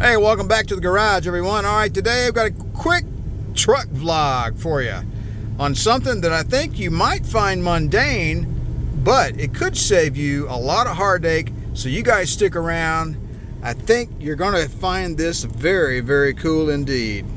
Hey, welcome back to the garage, everyone. All right, today I've got a quick truck vlog for you on something that I think you might find mundane, but it could save you a lot of heartache, so you guys stick around. I think you're going to find this very, very cool indeed.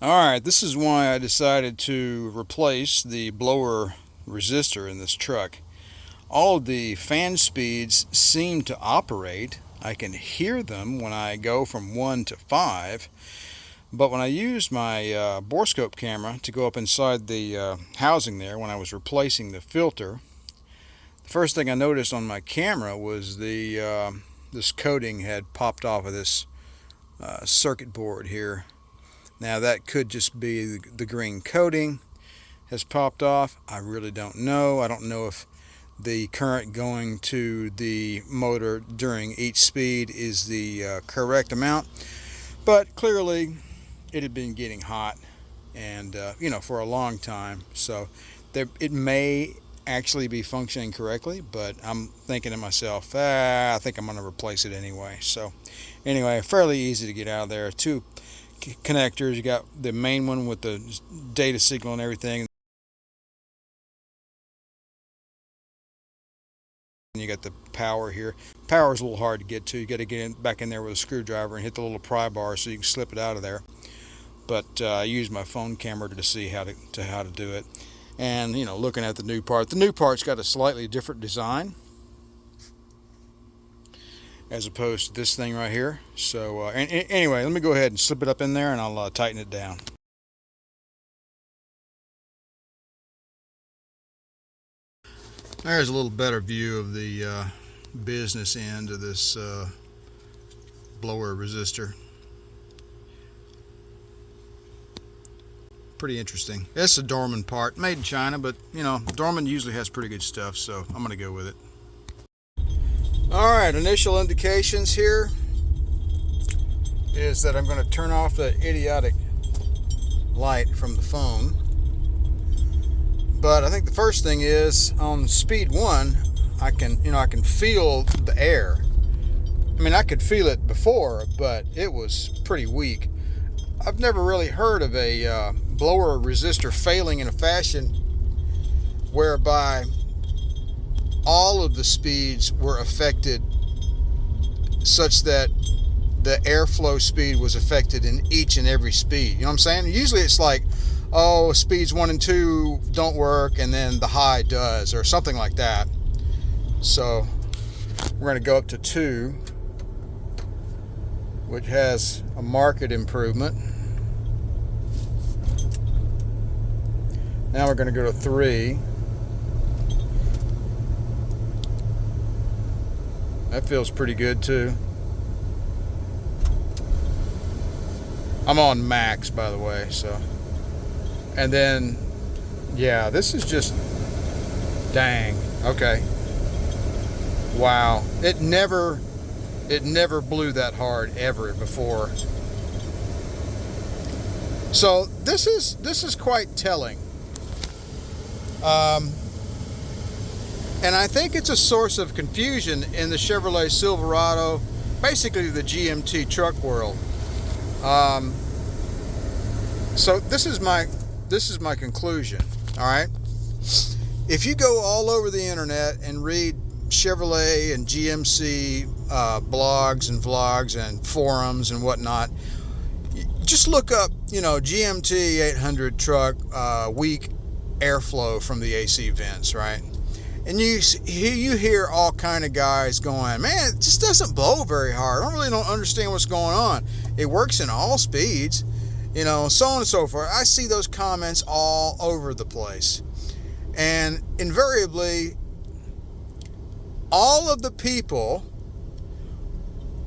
Alright, this is why I decided to replace the blower resistor in this truck. All of the fan speeds seem to operate. I can hear them when I go from 1 to 5. But when I used my borescope camera to go up inside the housing there when I was replacing the filter, the first thing I noticed on my camera was this coating had popped off of this circuit board here. Now that could just be the green coating has popped off. I really don't know. I don't know if the current going to the motor during each speed is the correct amount, but clearly it had been getting hot and for a long time, so it may actually be functioning correctly, but I'm thinking to myself, I think I'm going to replace it anyway. So anyway, fairly easy to get out of there. Two connectors. You got the main one with the data signal and everything, and you got the power here. Power is a little hard to get to. You got to get back in there with a screwdriver and hit the little pry bar so you can slip it out of there. But I used my phone camera to see how to do it, and looking at the new part. The new part's got a slightly different design as opposed to this thing right here. So anyway, let me go ahead and slip it up in there and I'll tighten it down. There's a little better view of the business end of this blower resistor. Pretty interesting. It's a Dorman part, made in China, but Dorman usually has pretty good stuff, so I'm gonna go with it. Alright, initial indications here is that I'm going to turn off the idiotic light from the phone. But I think the first thing is on speed 1, I can feel the air. I mean, I could feel it before, but it was pretty weak. I've never really heard of a blower resistor failing in a fashion whereby all of the speeds were affected such that the airflow speed was affected in each and every speed. You know what I'm saying? Usually it's like, oh, speeds 1 and 2 don't work and then the high does, or something like that. So we're going to go up to 2, which has a marked improvement. Now we're going to go to 3. That feels pretty good too. I'm on max, by the way, so. And then, yeah, this is just, dang, okay. Wow, it never blew that hard ever before. So this is quite telling. And I think it's a source of confusion in the Chevrolet Silverado, basically the GMT truck world. So this is my conclusion. All right, if you go all over the internet and read Chevrolet and GMC blogs and vlogs and forums and whatnot, just look up GMT800 truck weak airflow from the AC vents, right? And you hear all kind of guys going, man, it just doesn't blow very hard. I don't understand what's going on. It works in all speeds, so on and so forth. I see those comments all over the place. And invariably, all of the people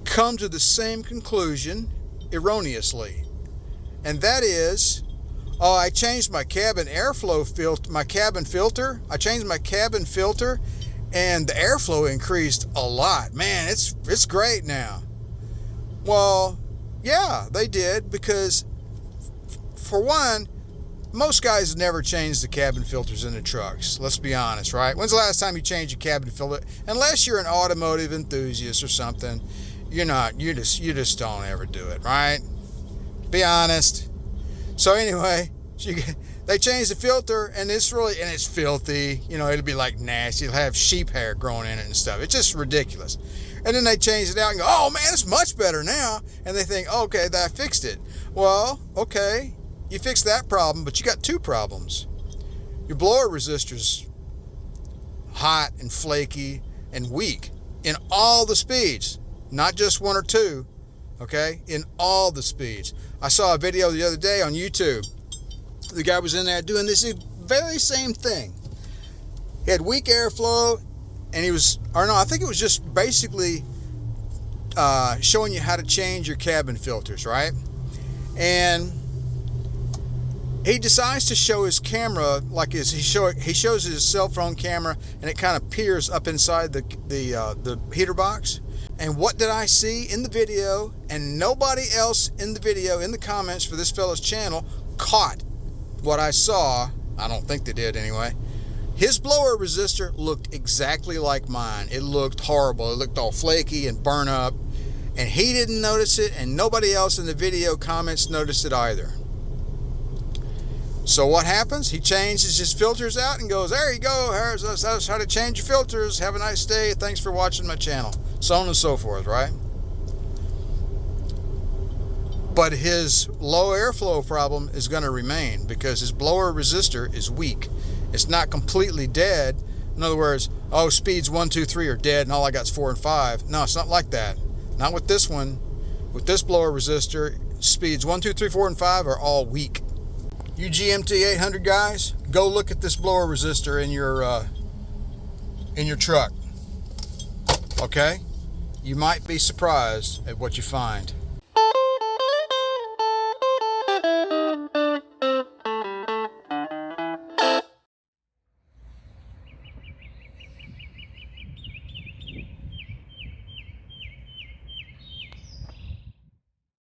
come to the same conclusion erroneously. And that is, oh, I changed my cabin airflow filter, I changed my cabin filter, and the airflow increased a lot. Man, it's great now. Well, yeah, they did, because for one, most guys never change the cabin filters in the trucks. Let's be honest, right? When's the last time you changed your cabin filter? Unless you're an automotive enthusiast or something, you're not. You just don't ever do it, right? Be honest. So anyway, they changed the filter, and it's filthy. You know, it'll be like nasty. It'll have sheep hair growing in it and stuff. It's just ridiculous. And then they change it out and go, oh man, it's much better now. And they think, okay, that fixed it. Well, okay, you fixed that problem, but you got two problems. Your blower resistor's hot and flaky and weak in all the speeds, not just one or two, okay? In all the speeds. I saw a video the other day on YouTube. The guy was in there doing this very same thing. He had weak airflow, and I think it was just basically showing you how to change your cabin filters, right? And he decides to show his camera like this. He shows his cell phone camera, and it kind of peers up inside the heater box. And what did I see in the video? And nobody else in the video, in the comments for this fellow's channel, caught what I saw. I don't think they did anyway. His blower resistor looked exactly like mine. It looked horrible. It looked all flaky and burnt up. And he didn't notice it, and nobody else in the video comments noticed it either. So what happens? He changes his filters out and goes, there you go, that's how to change your filters. Have a nice day. Thanks for watching my channel. So on and so forth, right? But his low airflow problem is going to remain because his blower resistor is weak. It's not completely dead. In other words, oh, speeds 1, 2, 3 are dead and all I got is 4 and 5. No, it's not like that. Not with this one. With this blower resistor, speeds 1, 2, 3, 4, and 5 are all weak. You GMT800 guys, go look at this blower resistor in your truck. Okay? You might be surprised at what you find.